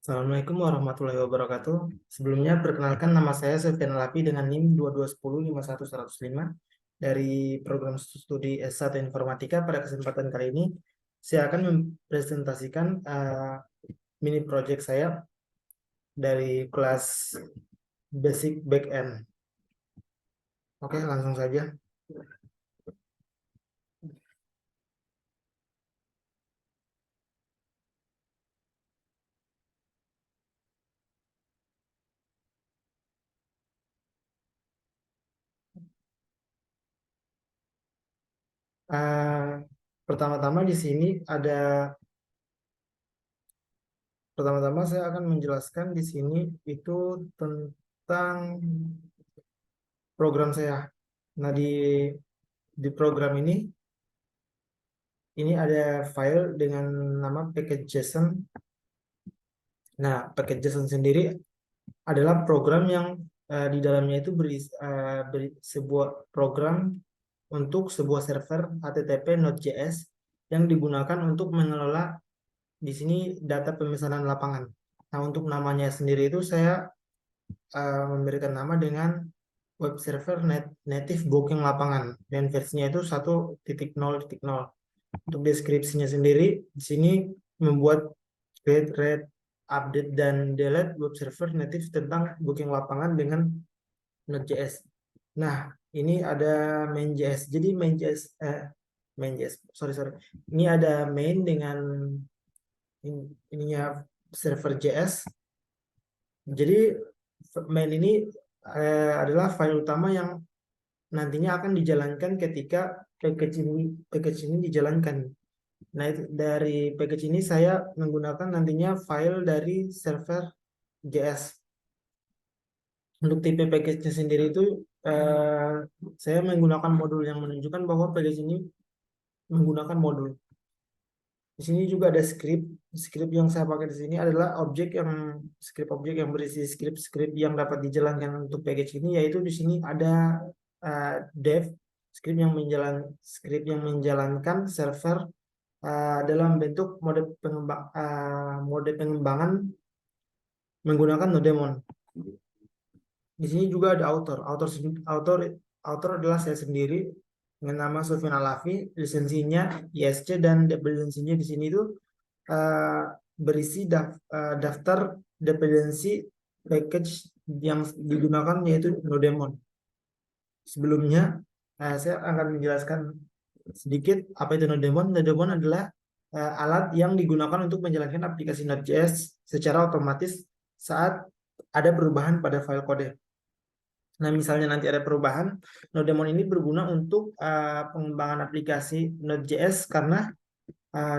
Assalamualaikum warahmatullahi wabarakatuh. Sebelumnya perkenalkan nama saya Sofyan Lapi dengan NIM 22105105 dari program studi S1 Informatika. Pada kesempatan kali ini saya akan mempresentasikan mini project saya dari kelas Basic Backend. Oke, langsung saja. Uh, Pertama-tama di sini ada pertama-tama saya akan menjelaskan di sini itu tentang program saya. Nah, di program ini ada file dengan nama package.json. Nah, package.json sendiri adalah program yang di dalamnya itu beri sebuah program untuk sebuah server HTTP Node.js yang digunakan untuk mengelola di sini data pemesanan lapangan. Nah, untuk namanya sendiri itu saya memberikan nama dengan web server native booking lapangan dan versinya itu 1.0.0. Untuk deskripsinya sendiri di sini membuat create, read, update dan delete web server native tentang booking lapangan dengan Node.js. Nah, ini ada main.js. Jadi main.js, sorry. Ini ada main dengan ininya server JS. Jadi main ini adalah file utama yang nantinya akan dijalankan ketika package ini dijalankan. Nah, itu, dari package ini saya menggunakan nantinya file dari server JS. Untuk tipe package-nya sendiri itu saya menggunakan modul yang menunjukkan bahwa package ini menggunakan modul. Di sini juga ada script. Script yang saya pakai di sini adalah script objek yang berisi script yang dapat dijalankan untuk package ini, yaitu di sini ada dev script yang menjalankan server dalam bentuk mode pengembangan menggunakan Nodemon. Di sini juga ada author adalah saya sendiri dengan nama Sofyan Alafi, lisensinya ISC dan dependensinya di sini itu berisi daftar dependensi package yang digunakan yaitu Nodemon. Sebelumnya saya akan menjelaskan sedikit apa itu Nodemon. Nodemon adalah alat yang digunakan untuk menjalankan aplikasi Node.js secara otomatis saat ada perubahan pada file kode. Nah, misalnya nanti ada perubahan, Nodemon ini berguna untuk pengembangan aplikasi Node.js karena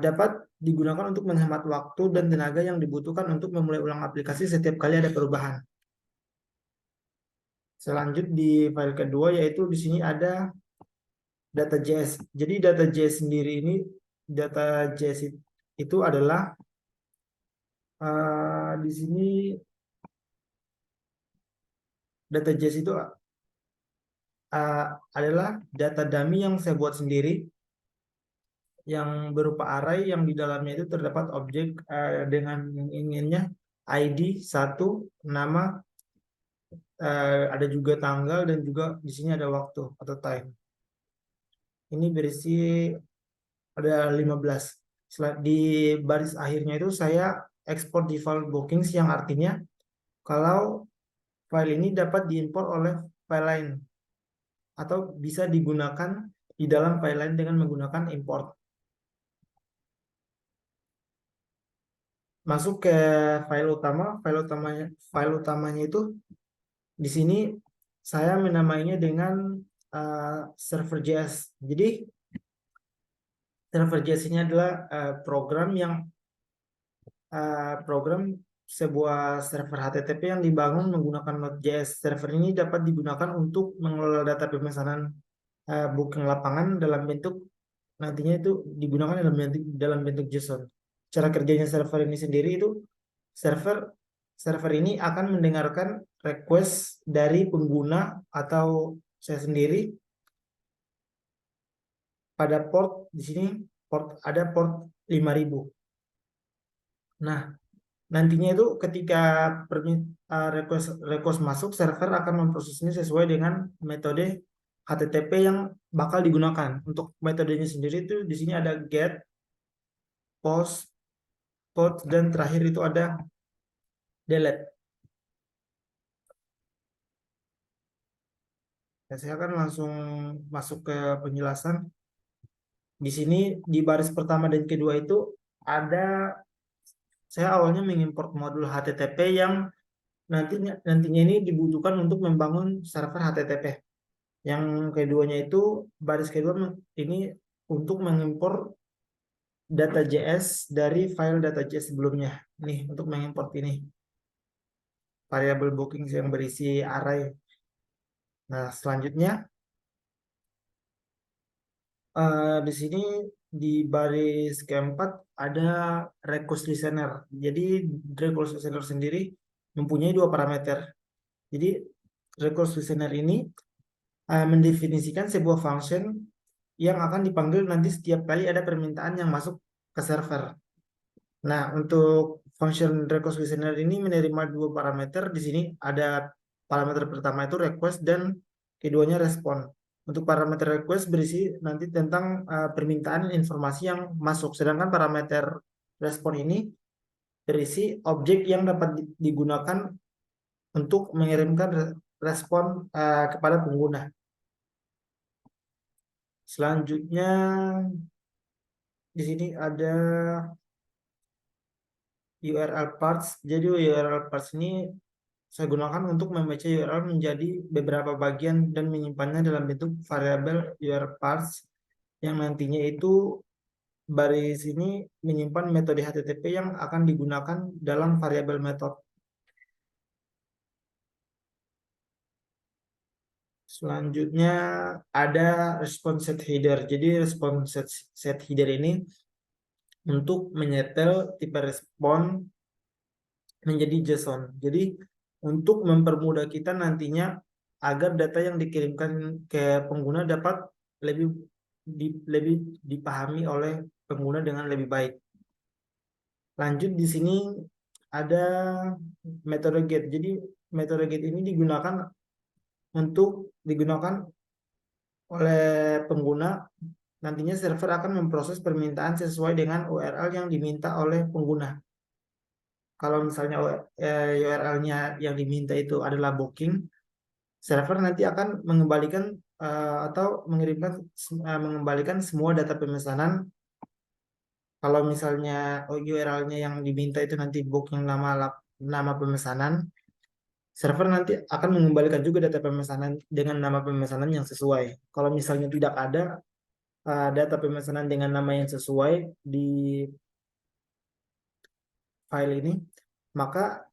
dapat digunakan untuk menghemat waktu dan tenaga yang dibutuhkan untuk memulai ulang aplikasi setiap kali ada perubahan. Selanjut di file kedua yaitu di sini ada data.js. Jadi data.js sendiri ini data.js itu adalah di sini data.js itu adalah data dummy yang saya buat sendiri yang berupa array yang di dalamnya itu terdapat objek dengan inginnya ID 1, nama, ada juga tanggal dan juga di sini ada waktu atau time. Ini berisi ada 15. Di baris akhirnya itu saya ekspor default bookings yang artinya kalau file ini dapat diimpor oleh file lain atau bisa digunakan di dalam file lain dengan menggunakan import. Masuk ke file utamanya itu di sini saya menamainya dengan server JS. Jadi server JS ini adalah program sebuah server HTTP yang dibangun menggunakan Node.js. Server ini dapat digunakan untuk mengelola data pemesanan booking lapangan dalam bentuk nantinya itu digunakan dalam bentuk JSON. Cara kerjanya server ini sendiri itu server ini akan mendengarkan request dari pengguna atau saya sendiri pada port di sini ada port 5000. Nah, nantinya itu ketika request masuk, server akan memprosesnya sesuai dengan metode HTTP yang bakal digunakan. Untuk metodenya sendiri itu di sini ada get, post, post, dan terakhir itu ada delete. Dan saya akan langsung masuk ke penjelasan. Di sini di baris pertama dan kedua itu ada, saya awalnya mengimport modul HTTP yang nantinya ini dibutuhkan untuk membangun server HTTP. Yang keduanya itu baris kedua ini untuk mengimpor data.js dari file data.js sebelumnya. Nih untuk mengimport ini variabel booking yang berisi array. Nah, selanjutnya di sini di baris keempat ada request listener. Jadi request listener sendiri mempunyai dua parameter. Jadi request listener ini mendefinisikan sebuah function yang akan dipanggil nanti setiap kali ada permintaan yang masuk ke server. Nah, untuk function request listener ini menerima dua parameter. Di sini ada parameter pertama itu request dan keduanya respon. Untuk parameter request berisi nanti tentang permintaan informasi yang masuk. Sedangkan parameter respon ini berisi objek yang dapat digunakan untuk mengirimkan respon kepada pengguna. Selanjutnya di sini ada URL parts. Jadi URL parts ini saya gunakan untuk membaca URL menjadi beberapa bagian dan menyimpannya dalam bentuk variabel URL parts yang nantinya itu baris ini menyimpan metode HTTP yang akan digunakan dalam variabel method. Selanjutnya ada response set header. Jadi response set header ini untuk menyetel tipe respon menjadi JSON. Jadi untuk mempermudah kita nantinya agar data yang dikirimkan ke pengguna dapat lebih lebih dipahami oleh pengguna dengan lebih baik. Lanjut di sini ada metode get. Jadi metode get ini digunakan oleh pengguna. Nantinya server akan memproses permintaan sesuai dengan URL yang diminta oleh pengguna. Kalau misalnya URL-nya yang diminta itu adalah booking, server nanti akan mengembalikan atau mengembalikan semua data pemesanan. Kalau misalnya URL-nya yang diminta itu nanti booking nama pemesanan, server nanti akan mengembalikan juga data pemesanan dengan nama pemesanan yang sesuai. Kalau misalnya tidak ada data pemesanan dengan nama yang sesuai di file ini, maka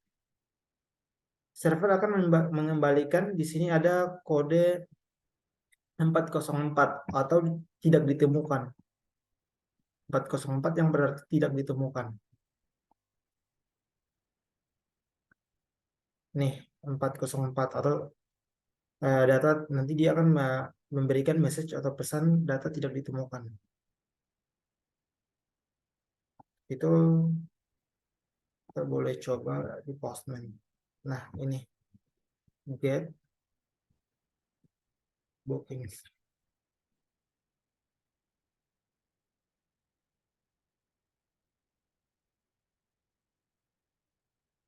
server akan mengembalikan di sini ada kode 404 atau tidak ditemukan. 404 yang berarti tidak ditemukan. Nih, 404 atau data nanti dia akan memberikan message atau pesan data tidak ditemukan. Itu kita boleh coba di Postman. Nah, ini get bookings.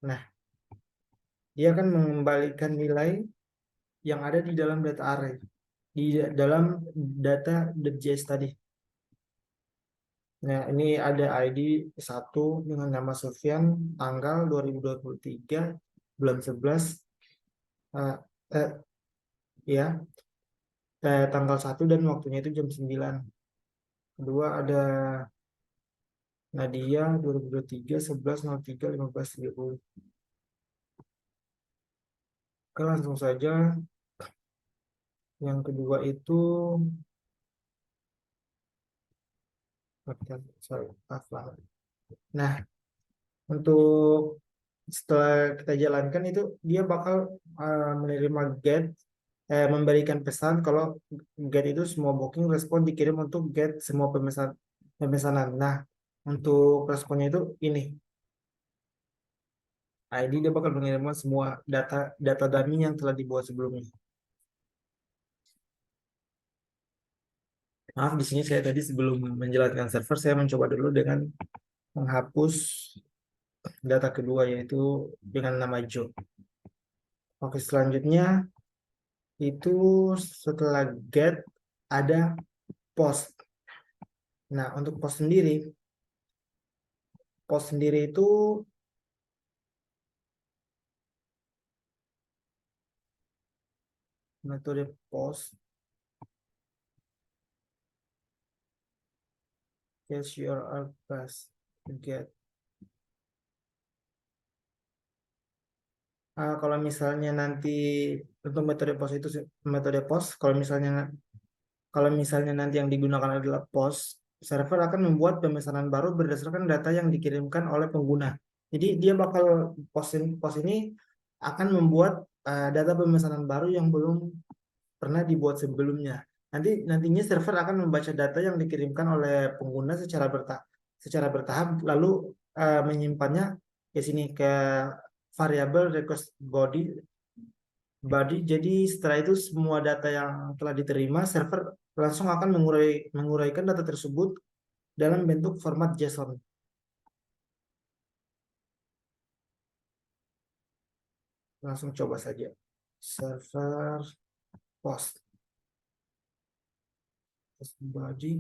Nah, dia akan mengembalikan nilai yang ada di dalam data array, di dalam data.js tadi. Nah, ini ada ID 1 dengan nama Sofyan, tanggal 2023, bulan 11, eh, eh, ya, tanggal 1 dan waktunya itu jam 9. Kedua ada Nadia 2023, 11.03, 15.30. Oke, langsung saja. Yang kedua itu, sorry, nah, untuk setelah kita jalankan itu dia bakal menerima get, memberikan pesan kalau get itu semua booking respon dikirim untuk get semua pemesanan. Nah, untuk responnya itu ini ID dia bakal mengirimkan semua data dummy yang telah dibuat sebelumnya. Maaf, di sini saya tadi sebelum menjelaskan server, saya mencoba dulu dengan menghapus data kedua, yaitu dengan nama Joe. Oke, selanjutnya itu setelah get ada post. Nah, untuk post sendiri itu metode post is your best get. Kalau misalnya nanti untuk metode post itu metode post, kalau misalnya nanti yang digunakan adalah post, server akan membuat pemesanan baru berdasarkan data yang dikirimkan oleh pengguna. Jadi dia bakal post ini akan membuat data pemesanan baru yang belum pernah dibuat sebelumnya. Nantinya server akan membaca data yang dikirimkan oleh pengguna secara bertahap, lalu menyimpannya ke sini ke variabel request body. Jadi setelah itu semua data yang telah diterima, server langsung akan menguraikan data tersebut dalam bentuk format JSON. Langsung coba saja. Server post body.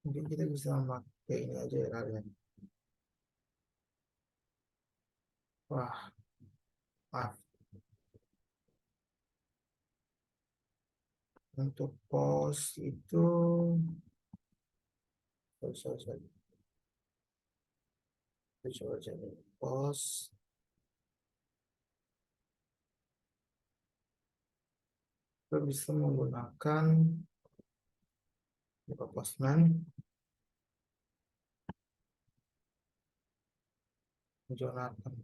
Mungkin kita bisa memakai ini aja ya kalian. Wah, maaf. Untuk post itu sorry. Coba cari post. Kita bisa menggunakan Postman, Jonathan.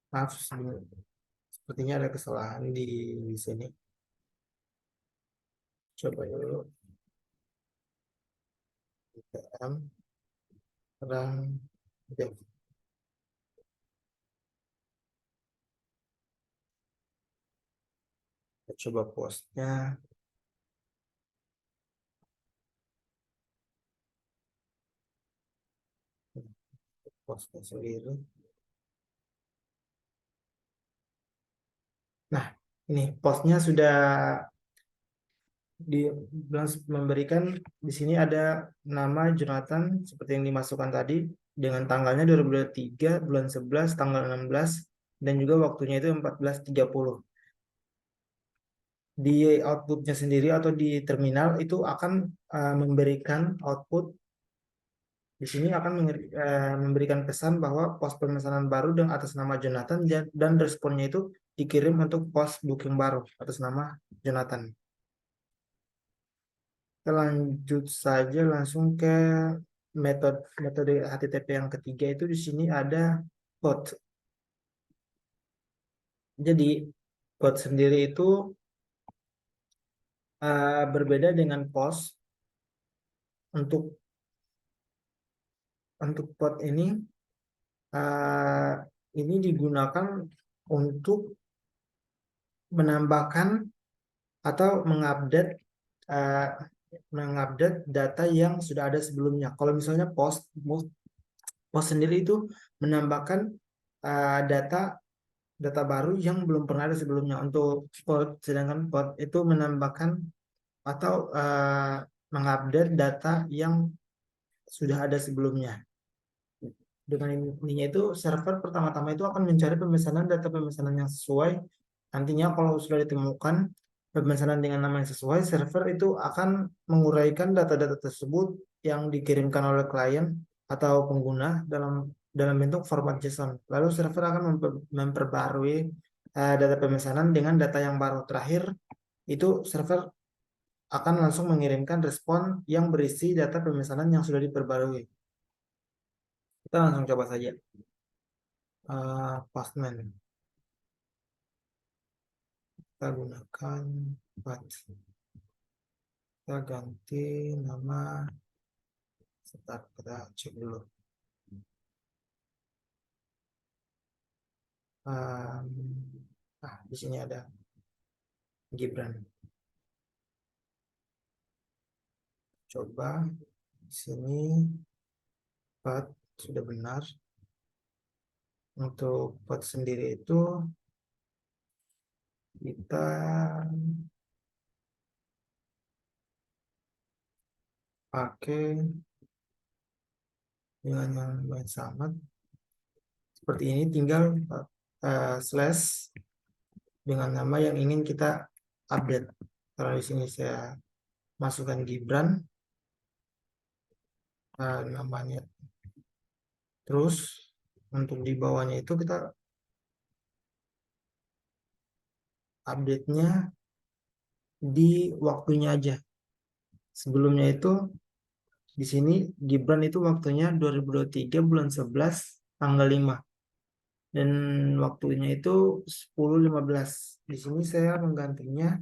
Maaf, sepertinya ada kesalahan di sini. Coba dulu. PM run dev. Kita coba postnya. Postnya sendiri. Nah, ini postnya sudah memberikan di sini ada nama Jonathan seperti yang dimasukkan tadi dengan tanggalnya 2023 bulan 11 tanggal 16 dan juga waktunya itu 14.30. Di outputnya sendiri atau di terminal itu akan memberikan output di sini akan memberikan pesan bahwa pos pemesanan baru dan atas nama Jonathan dan responnya itu dikirim untuk pos booking baru atas nama Jonathan. Kita lanjut saja langsung ke metode HTTP yang ketiga, itu di sini ada bot. Jadi bot sendiri itu berbeda dengan post. Untuk bot ini digunakan untuk menambahkan atau mengupdate data yang sudah ada sebelumnya. Kalau misalnya post sendiri itu menambahkan data baru yang belum pernah ada sebelumnya. Untuk sedangkan bot itu menambahkan atau mengupdate data yang sudah ada sebelumnya. Dengan ininya itu server pertama-tama itu akan mencari data pemesanan yang sesuai. Nantinya kalau sudah ditemukan pemesanan dengan nama yang sesuai, server itu akan menguraikan data-data tersebut yang dikirimkan oleh klien atau pengguna dalam bentuk format JSON. Lalu server akan memperbarui data pemesanan dengan data yang baru. Terakhir itu server akan langsung mengirimkan respon yang berisi data pemesanan yang sudah diperbarui. Kita langsung coba saja. Postman. Kita gunakan kita ganti nama. Sebentar, kita cek dulu. Di sini ada Gibran. Coba di sini part sudah benar. Untuk part sendiri itu kita pakai dengan yang sama seperti ini, tinggal slash dengan nama yang ingin kita update. Kalau di sini saya masukkan Gibran, namanya. Terus untuk di bawahnya itu kita update-nya di waktunya aja. Sebelumnya itu di sini Gibran itu waktunya 2023 bulan 11 tanggal 5. Dan waktunya itu 10.15. Di sini saya menggantinya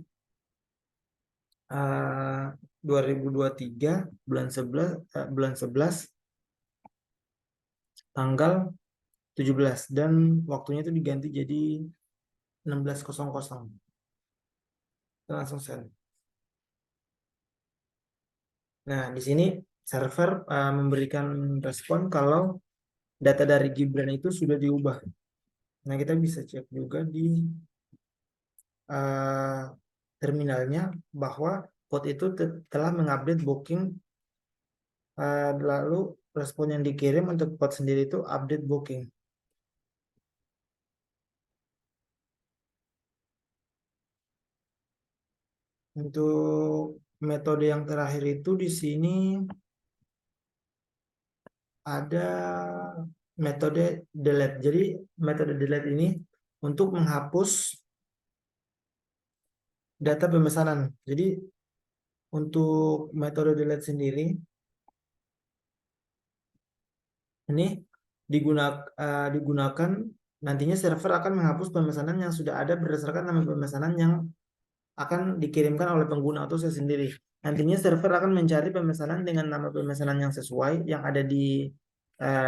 2023 bulan 11 tanggal 17 dan waktunya itu diganti jadi 16.00. Kita langsung send. Nah, di sini server memberikan respon kalau data dari Gibran itu sudah diubah. Nah, kita bisa cek juga di terminalnya bahwa bot itu telah mengupdate booking, lalu respon yang dikirim untuk bot sendiri itu update booking. Untuk metode yang terakhir itu di sini ada metode delete. Jadi metode delete ini untuk menghapus data pemesanan. Jadi untuk metode delete sendiri ini digunakan nantinya server akan menghapus pemesanan yang sudah ada berdasarkan nama pemesanan yang akan dikirimkan oleh pengguna atau saya sendiri. Nantinya server akan mencari pemesanan dengan nama pemesanan yang sesuai yang ada di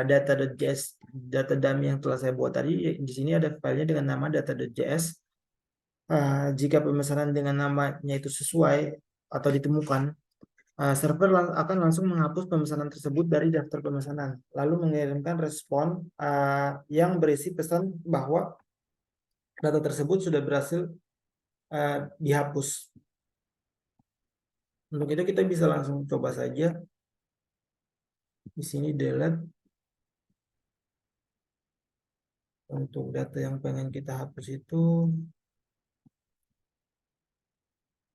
data.js, data dummy yang telah saya buat tadi. Di sini ada filenya dengan nama data.js. Jika pemesanan dengan namanya itu sesuai atau ditemukan, server akan langsung menghapus pemesanan tersebut dari daftar pemesanan, lalu mengirimkan respon yang berisi pesan bahwa data tersebut sudah berhasil dihapus. Untuk itu kita bisa langsung coba saja. Di sini delete untuk data yang pengen kita hapus itu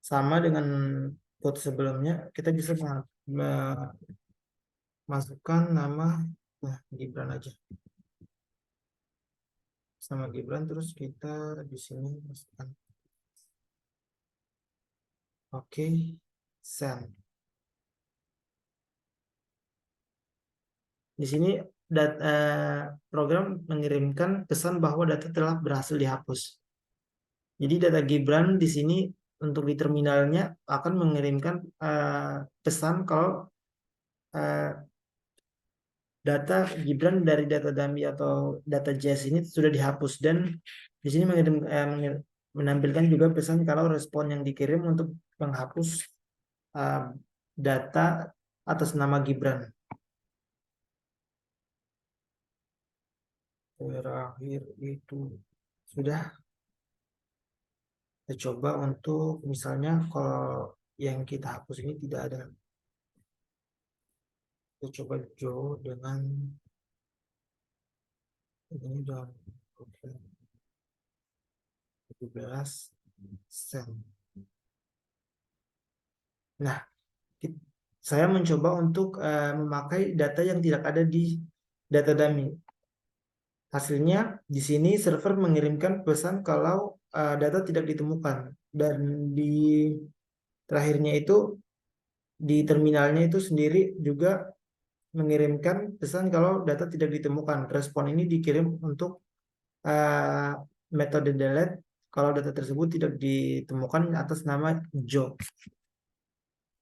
sama dengan bot sebelumnya. Kita bisa masukkan nama Gibran aja. Sama Gibran, terus kita di sini masukkan. Oke, send. Di sini program mengirimkan pesan bahwa data telah berhasil dihapus. Jadi data Gibran di sini untuk di terminalnya akan mengirimkan pesan kalau data Gibran dari data dummy atau data JS ini sudah dihapus, dan di sini menampilkan juga pesan kalau respon yang dikirim untuk menghapus data atas nama Gibran. Terakhir itu sudah. Kita coba untuk misalnya kalau yang kita hapus ini tidak ada. Kita coba Joe dengan ini dong 17 sen. Nah, saya mencoba untuk memakai data yang tidak ada di data dummy. Hasilnya di sini server mengirimkan pesan kalau data tidak ditemukan, dan di terakhirnya itu di terminalnya itu sendiri juga mengirimkan pesan kalau data tidak ditemukan. Respon ini dikirim untuk uh, metode delete kalau data tersebut tidak ditemukan atas nama Joe.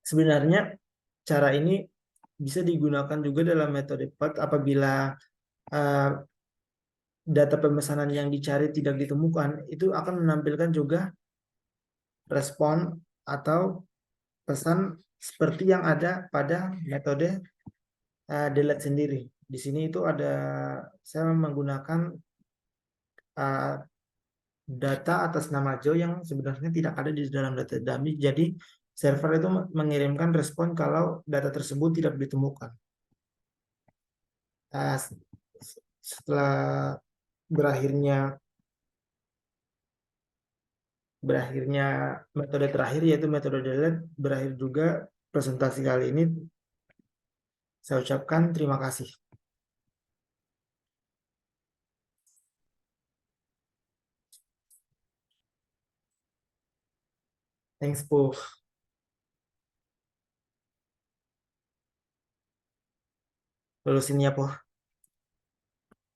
Sebenarnya cara ini bisa digunakan juga dalam metode PERT apabila uh, data pemesanan yang dicari tidak ditemukan, itu akan menampilkan juga respon atau pesan seperti yang ada pada metode delete sendiri. Di sini itu ada saya menggunakan uh, data atas nama Joe yang sebenarnya tidak ada di dalam data dummy. Jadi server itu mengirimkan respon kalau data tersebut tidak ditemukan. Setelah berakhirnya metode terakhir yaitu metode delete, berakhir juga presentasi kali ini. Saya ucapkan terima kasih. Thanks po. Lulusin ya po.